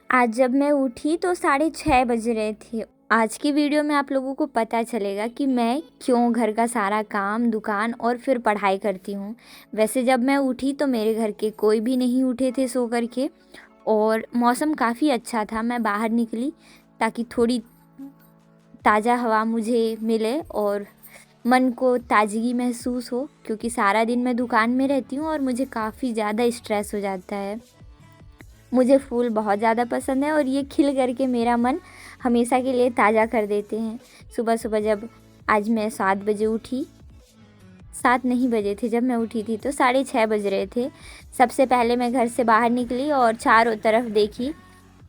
आज जब मैं उठी तो 6:30 बज रहे थे। आज की वीडियो में आप लोगों को पता चलेगा कि मैं क्यों घर का सारा काम, दुकान और फिर पढ़ाई करती हूँ। वैसे जब मैं उठी तो मेरे घर के कोई भी नहीं उठे थे सो कर के, और मौसम काफ़ी अच्छा था। मैं बाहर निकली ताकि थोड़ी ताज़ा हवा मुझे मिले और मन को ताजगी महसूस हो, क्योंकि सारा दिन मैं दुकान में रहती हूँ और मुझे काफ़ी ज़्यादा स्ट्रेस हो जाता है। मुझे फूल बहुत ज़्यादा पसंद है और ये खिल करके मेरा मन हमेशा के लिए ताज़ा कर देते हैं। सुबह सुबह जब आज मैं 7 बजे उठी, 7 नहीं बजे थे जब मैं उठी थी, तो 6:30 बज रहे थे। सबसे पहले मैं घर से बाहर निकली और चारों तरफ देखी।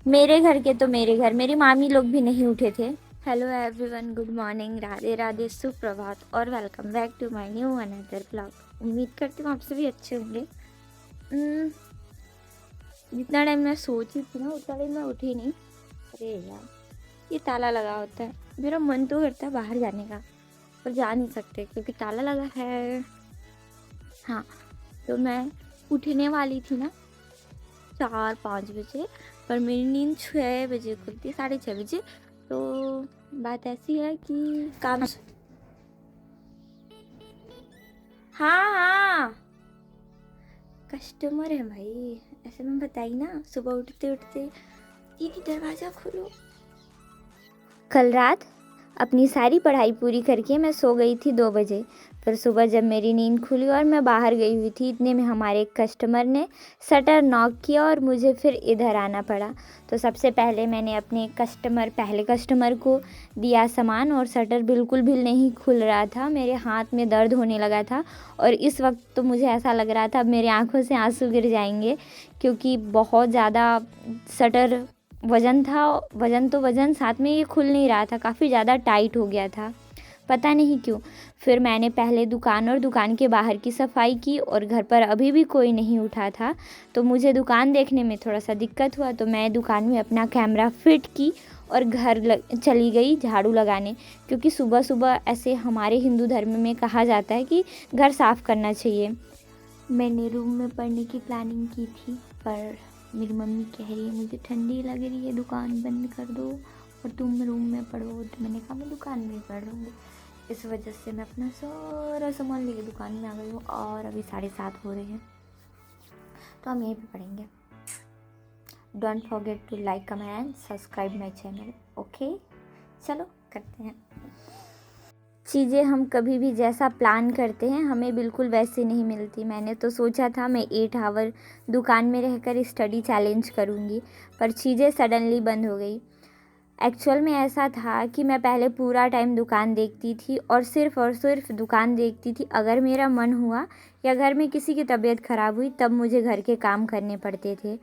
मेरे घर के तो मेरे घर, मेरी मामी लोग भी नहीं उठे थे। Hello everyone, good morning, Radhe Radhe, सुप्रभात और welcome back to my new another blog. उम्मीद करती हूँ आप सभी अच्छे होंगे। जितना टाइम मैं सोची थी ना उतना टाइम मैं उठी नहीं। अरे यार, ये ताला लगा होता है। मेरा मन तो करता है बाहर जाने का, पर जा नहीं सकते क्योंकि ताला लगा है। हाँ, तो मैं उठने वाली थी ना 4-5 बजे, पर मेरी नींद 6 बजे खुलती, 6:30 बजे। तो बात ऐसी है कि काम। हाँ हाँ, कस्टमर है भाई, ऐसे में बताई ना। सुबह उठते उठते दीदी दरवाज़ा खोलो। कल रात अपनी सारी पढ़ाई पूरी करके मैं सो गई थी 2 बजे। फिर सुबह जब मेरी नींद खुली और मैं बाहर गई हुई थी, इतने में हमारे एक कस्टमर ने शटर नॉक किया और मुझे फिर इधर आना पड़ा। तो सबसे पहले मैंने अपने पहले कस्टमर को दिया सामान, और शटर बिल्कुल भी नहीं खुल रहा था। मेरे हाथ में दर्द होने लगा था और इस वक्त तो मुझे ऐसा लग रहा था अब मेरी आँखों से आंसू गिर जाएंगे, क्योंकि बहुत ज़्यादा शटर वज़न था। वज़न साथ में ये खुल नहीं रहा था, काफ़ी ज़्यादा टाइट हो गया था, पता नहीं क्यों। फिर मैंने पहले दुकान और दुकान के बाहर की सफाई की और घर पर अभी भी कोई नहीं उठा था, तो मुझे दुकान देखने में थोड़ा सा दिक्कत हुआ। तो मैं दुकान में अपना कैमरा फिट की और चली गई झाड़ू लगाने, क्योंकि सुबह सुबह ऐसे हमारे हिंदू धर्म में कहा जाता है कि घर साफ़ करना चाहिए। मैंने रूम में पढ़ने की प्लानिंग की थी, पर मेरी मम्मी कह रही है मुझे ठंडी लग रही है, दुकान बंद कर दो और तुम रूम में पढ़ो। तो मैंने कहा मैं दुकान में ही पढ़ लूँगी। इस वजह से मैं अपना सारा सामान लेके दुकान में आ गई हूँ और अभी 7:30 हो रहे हैं, तो हम यहीं पे पढ़ेंगे। Don't forget to like, comment and subscribe my channel. Okay, चलो करते हैं। चीज़ें हम कभी भी जैसा प्लान करते हैं हमें बिल्कुल वैसे नहीं मिलती। मैंने तो सोचा था मैं 8 आवर दुकान में रहकर स्टडी चैलेंज करूँगी, पर चीज़ें सडनली बंद हो गई। एक्चुअल में ऐसा था कि मैं पहले पूरा टाइम दुकान देखती थी और सिर्फ दुकान देखती थी। अगर मेरा मन हुआ या घर में किसी की तबीयत ख़राब हुई तब मुझे घर के काम करने पड़ते थे,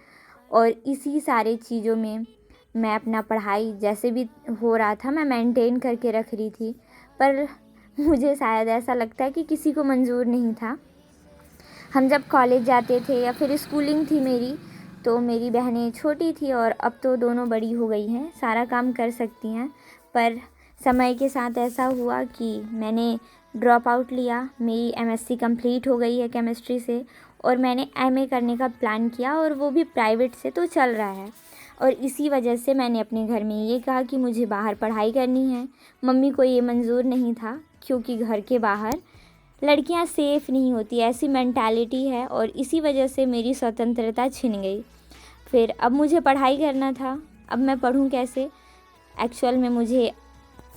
और इसी सारे चीज़ों में मैं अपना पढ़ाई जैसे भी हो रहा था मैं मेंटेन करके रख रही थी। पर मुझे शायद ऐसा लगता है कि किसी को मंजूर नहीं था। हम जब कॉलेज जाते थे या फिर स्कूलिंग थी मेरी, तो मेरी बहनें छोटी थी और अब तो दोनों बड़ी हो गई हैं, सारा काम कर सकती हैं। पर समय के साथ ऐसा हुआ कि मैंने ड्रॉप आउट लिया। मेरी एमएससी कंप्लीट हो गई है केमिस्ट्री से, और मैंने एमए करने का प्लान किया, और वो भी प्राइवेट से तो चल रहा है। और इसी वजह से मैंने अपने घर में ये कहा कि मुझे बाहर पढ़ाई करनी है। मम्मी को ये मंजूर नहीं था, क्योंकि घर के बाहर लड़कियां सेफ़ नहीं होती, ऐसी मेंटालिटी है, और इसी वजह से मेरी स्वतंत्रता छिन गई। फिर अब मुझे पढ़ाई करना था, अब मैं पढूं कैसे। एक्चुअल में मुझे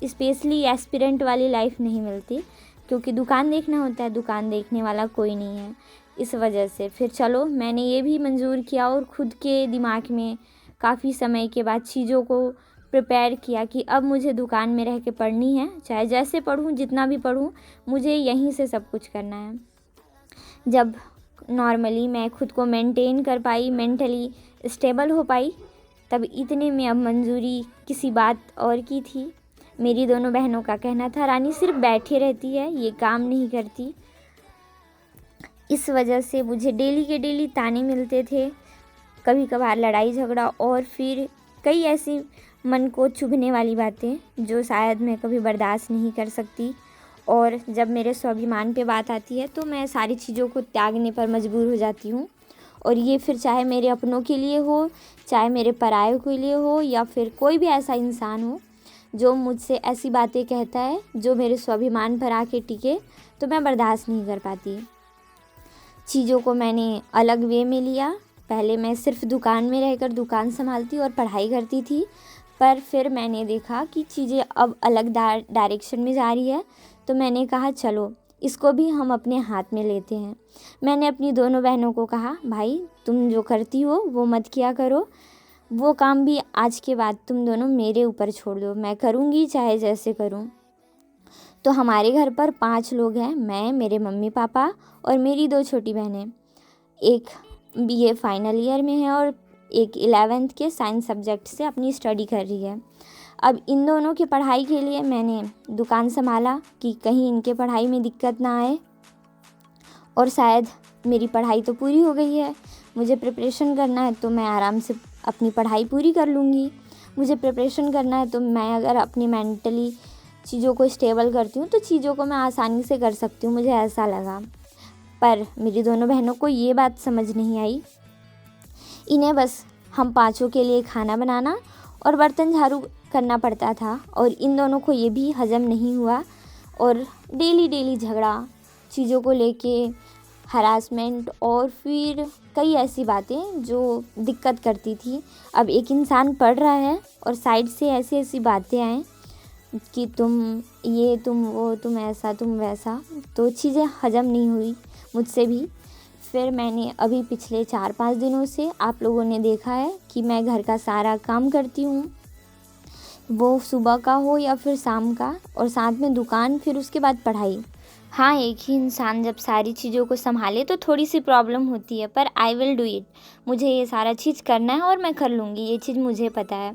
स्पेशली एस्पिरेंट वाली लाइफ नहीं मिलती, क्योंकि दुकान देखना होता है, दुकान देखने वाला कोई नहीं है। इस वजह से फिर चलो मैंने ये भी मंजूर किया और ख़ुद के दिमाग में काफ़ी समय के बाद चीज़ों को प्रिपेयर किया कि अब मुझे दुकान में रह के पढ़नी है, चाहे जैसे पढूं, जितना भी पढूं, मुझे यहीं से सब कुछ करना है। जब नॉर्मली मैं खुद को मेंटेन कर पाई, मेंटली स्टेबल हो पाई, तब इतने में अब मंजूरी किसी बात और की थी। मेरी दोनों बहनों का कहना था रानी सिर्फ बैठे रहती है, ये काम नहीं करती। इस वजह से मुझे डेली के डेली ताने मिलते थे, कभी कभार लड़ाई झगड़ा, और फिर कई ऐसी मन को चुभने वाली बातें जो शायद मैं कभी बर्दाश्त नहीं कर सकती। और जब मेरे स्वाभिमान पे बात आती है तो मैं सारी चीज़ों को त्यागने पर मजबूर हो जाती हूँ और ये फिर चाहे मेरे अपनों के लिए हो, चाहे मेरे परायों के लिए हो, या फिर कोई भी ऐसा इंसान हो जो मुझसे ऐसी बातें कहता है जो मेरे स्वाभिमान पर आके टिके, तो मैं बर्दाश्त नहीं कर पाती। चीज़ों को मैंने अलग वे में लिया। पहले मैं सिर्फ दुकान में रहकर दुकान संभालती और पढ़ाई करती थी, पर फिर मैंने देखा कि चीज़ें अब अलग डायरेक्शन में जा रही है, तो मैंने कहा चलो इसको भी हम अपने हाथ में लेते हैं। मैंने अपनी दोनों बहनों को कहा, भाई तुम जो करती हो वो मत किया करो, वो काम भी आज के बाद तुम दोनों मेरे ऊपर छोड़ दो, मैं करूँगी चाहे जैसे करूँ। तो हमारे घर पर 5 लोग हैं, मैं, मेरे मम्मी पापा और मेरी 2 छोटी बहनें। एक बीए फाइनल ईयर में है और एक 11th के साइंस सब्जेक्ट से अपनी स्टडी कर रही है। अब इन दोनों की पढ़ाई के लिए मैंने दुकान संभाला कि कहीं इनके पढ़ाई में दिक्कत ना आए, और शायद मेरी पढ़ाई तो पूरी हो गई है, मुझे प्रिपरेशन करना है तो मैं आराम से अपनी पढ़ाई पूरी कर लूँगी। मुझे प्रिपरेशन करना है तो मैं अगर अपनी मेंटली चीज़ों को स्टेबल करती हूँ तो चीज़ों को मैं आसानी से कर सकती हूँ, मुझे ऐसा लगा। पर मेरी दोनों बहनों को ये बात समझ नहीं आई। इन्हें बस हम 5 के लिए खाना बनाना और बर्तन झाड़ू करना पड़ता था, और इन दोनों को ये भी हजम नहीं हुआ, और डेली झगड़ा, चीज़ों को लेके हरासमेंट, और फिर कई ऐसी बातें जो दिक्कत करती थी। अब एक इंसान पढ़ रहा है और साइड से ऐसी ऐसी बातें आएँ कि तुम ये, तुम वो, तुम ऐसा, तुम वैसा, तो चीज़ें हजम नहीं हुई मुझसे भी। फिर मैंने अभी पिछले 4-5 दिनों से आप लोगों ने देखा है कि मैं घर का सारा काम करती हूँ, वो सुबह का हो या फिर शाम का, और साथ में दुकान, फिर उसके बाद पढ़ाई। हाँ, एक ही इंसान जब सारी चीज़ों को संभाले तो थोड़ी सी प्रॉब्लम होती है, पर आई विल डू इट। मुझे ये सारा चीज़ करना है और मैं कर लूँगी, ये चीज़ मुझे पता है।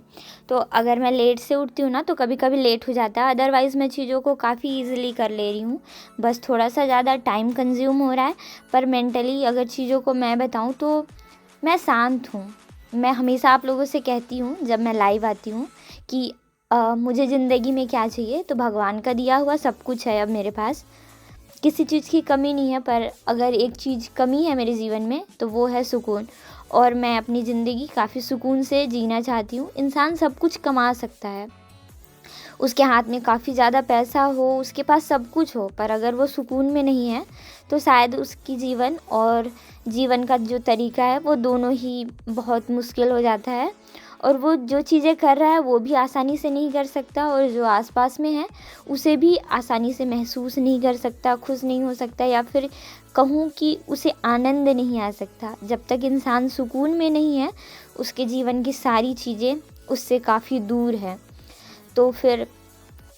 तो अगर मैं लेट से उठती हूँ ना तो कभी कभी लेट हो जाता है, अदरवाइज़ मैं चीज़ों को काफ़ी ईजिली कर ले रही हूँ। बस थोड़ा सा ज़्यादा टाइम कंज्यूम हो रहा है, पर मेंटली अगर चीज़ों को मैं बताऊँ तो मैं शांत हूँ। मैं हमेशा आप लोगों से कहती हूँ जब मैं लाइव आती हूँ कि मुझे ज़िंदगी में क्या चाहिए, तो भगवान का दिया हुआ सब कुछ है अब मेरे पास, किसी चीज़ की कमी नहीं है। पर अगर एक चीज़ कमी है मेरे जीवन में तो वो है सुकून, और मैं अपनी ज़िंदगी काफ़ी सुकून से जीना चाहती हूँ। इंसान सब कुछ कमा सकता है, उसके हाथ में काफ़ी ज़्यादा पैसा हो, उसके पास सब कुछ हो, पर अगर वो सुकून में नहीं है तो शायद उसकी जीवन और जीवन का जो तरीका है वो दोनों ही बहुत मुश्किल हो जाता है, और वो जो चीज़ें कर रहा है वो भी आसानी से नहीं कर सकता, और जो आसपास में है उसे भी आसानी से महसूस नहीं कर सकता, खुश नहीं हो सकता, या फिर कहूँ कि उसे आनंद नहीं आ सकता। जब तक इंसान सुकून में नहीं है उसके जीवन की सारी चीज़ें उससे काफ़ी दूर है। तो फिर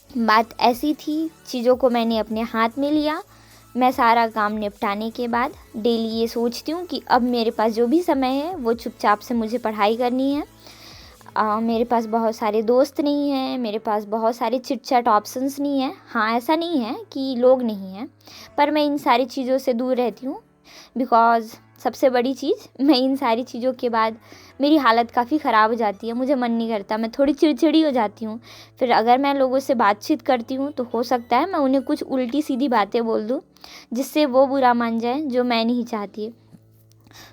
बात ऐसी थी, चीज़ों को मैंने अपने हाथ में लिया। मैं सारा काम निपटाने के बाद डेली ये सोचती हूँ कि अब मेरे पास जो भी समय है वो चुपचाप से मुझे पढ़ाई करनी है। मेरे पास बहुत सारे दोस्त नहीं हैं, मेरे पास बहुत सारे चिट-चैट ऑप्शंस नहीं हैं। हाँ, ऐसा नहीं है कि लोग नहीं हैं, पर मैं इन सारी चीज़ों से दूर रहती हूँ, बिकॉज़ सबसे बड़ी चीज़, मैं इन सारी चीज़ों के बाद मेरी हालत काफ़ी ख़राब हो जाती है, मुझे मन नहीं करता, मैं थोड़ी चिड़चिड़ी हो जाती हूँ। फिर अगर मैं लोगों से बातचीत करती हूँ तो हो सकता है मैं उन्हें कुछ उल्टी-सीधी बातें बोल दूँ, जिससे वो बुरा मान जाएँ, जो मैं नहीं चाहती।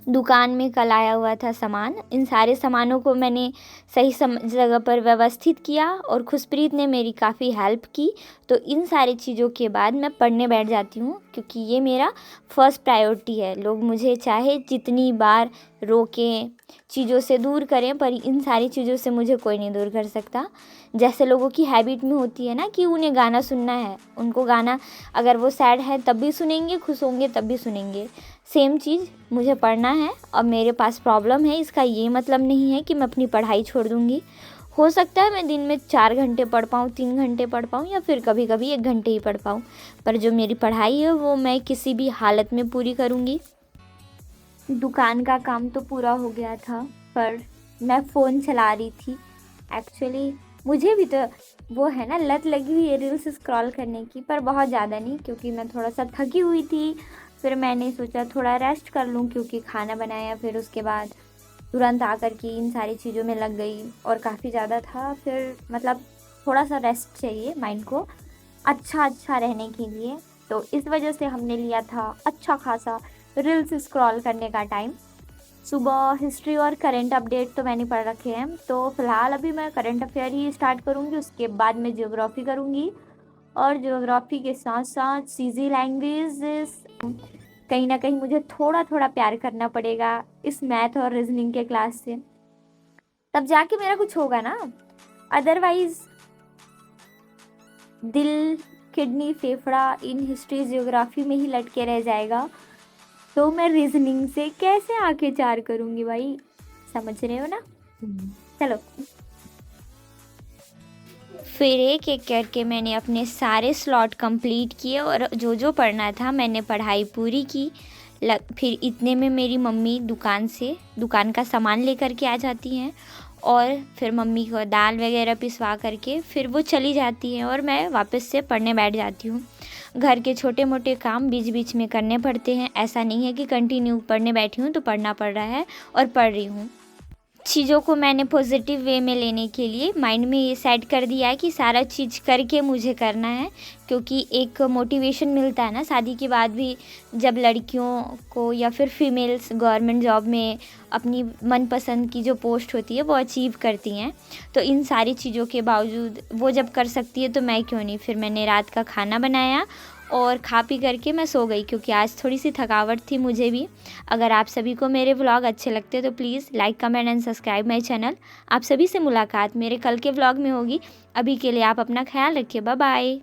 दुकान में कल आया हुआ था सामान, इन सारे सामानों को मैंने सही जगह पर व्यवस्थित किया, और खुशप्रीत ने मेरी काफ़ी हेल्प की। तो इन सारी चीज़ों के बाद मैं पढ़ने बैठ जाती हूँ, क्योंकि ये मेरा फर्स्ट प्रायोरिटी है। लोग मुझे चाहे जितनी बार रोकें, चीज़ों से दूर करें, पर इन सारी चीज़ों से मुझे कोई नहीं दूर कर सकता। जैसे लोगों की हैबिट में होती है ना कि उन्हें गाना सुनना है, उनको गाना, अगर वो सैड है तब भी सुनेंगे, खुश होंगे तब भी सुनेंगे, सेम चीज़ मुझे पढ़ना है। अब मेरे पास प्रॉब्लम है, इसका ये मतलब नहीं है कि मैं अपनी पढ़ाई छोड़ दूँगी। हो सकता है मैं दिन में 4 घंटे पढ़ पाऊँ, 3 घंटे पढ़ पाऊँ, या फिर कभी कभी 1 घंटे ही पढ़ पाऊँ, पर जो मेरी पढ़ाई है वो मैं किसी भी हालत में पूरी करूँगी। दुकान का काम तो पूरा हो गया था, पर मैं फ़ोन चला रही थी। एक्चुअली मुझे भी तो वो है ना, लत लगी हुई है रील्स स्क्रॉल करने की, पर बहुत ज़्यादा नहीं, क्योंकि मैं थोड़ा सा थकी हुई थी। फिर मैंने सोचा थोड़ा रेस्ट कर लूँ, क्योंकि खाना बनाया, फिर उसके बाद तुरंत आकर के इन सारी चीज़ों में लग गई, और काफ़ी ज़्यादा था। फिर मतलब थोड़ा सा रेस्ट चाहिए माइंड को अच्छा रहने के लिए, तो इस वजह से हमने लिया था अच्छा खासा रील्स स्क्रॉल करने का टाइम। सुबह हिस्ट्री और करंट अपडेट तो मैंने पढ़ रखे हैं, तो फिलहाल अभी मैं करंट अफेयर ही स्टार्ट करूँगी, उसके बाद मैं ज्योग्राफी करूँगी। और ज्योग्राफी के साथ साथ सीजी लैंग्वेजेस, कहीं ना कहीं मुझे थोड़ा थोड़ा प्यार करना पड़ेगा इस मैथ और रीजनिंग के क्लास से, तब जाके मेरा कुछ होगा ना। अदरवाइज दिल, किडनी, फेफड़ा इन हिस्ट्री ज्योग्राफी में ही लटके रह जाएगा, तो मैं रीजनिंग से कैसे आके चार करूँगी भाई, समझ रहे हो ना। चलो, फिर एक एक करके मैंने अपने सारे स्लॉट कंप्लीट किए और जो जो पढ़ना था मैंने पढ़ाई पूरी की। फिर इतने में मेरी मम्मी दुकान का सामान लेकर के आ जाती हैं, और फिर मम्मी को दाल वगैरह पिसवा करके फिर वो चली जाती हैं और मैं वापस से पढ़ने बैठ जाती हूँ। घर के छोटे मोटे काम बीच बीच में करने पड़ते हैं, ऐसा नहीं है कि कंटिन्यू पढ़ने बैठी हूँ तो पढ़ना पड़ रहा है और पढ़ रही हूँ। चीज़ों को मैंने पॉजिटिव वे में लेने के लिए माइंड में ये सेट कर दिया है कि सारा चीज़ करके मुझे करना है, क्योंकि एक मोटिवेशन मिलता है ना शादी के बाद भी, जब लड़कियों को या फिर फीमेल्स गवर्नमेंट जॉब में अपनी मनपसंद की जो पोस्ट होती है वो अचीव करती हैं, तो इन सारी चीज़ों के बावजूद वो जब कर सकती है तो मैं क्यों नहीं। फिर मैंने रात का खाना बनाया और खा पी करके मैं सो गई, क्योंकि आज थोड़ी सी थकावट थी मुझे भी। अगर आप सभी को मेरे व्लॉग अच्छे लगते हैं तो please like, comment and subscribe my channel. आप सभी से मुलाकात मेरे कल के व्लॉग में होगी। अभी के लिए आप अपना ख्याल रखिए, बाय बाय।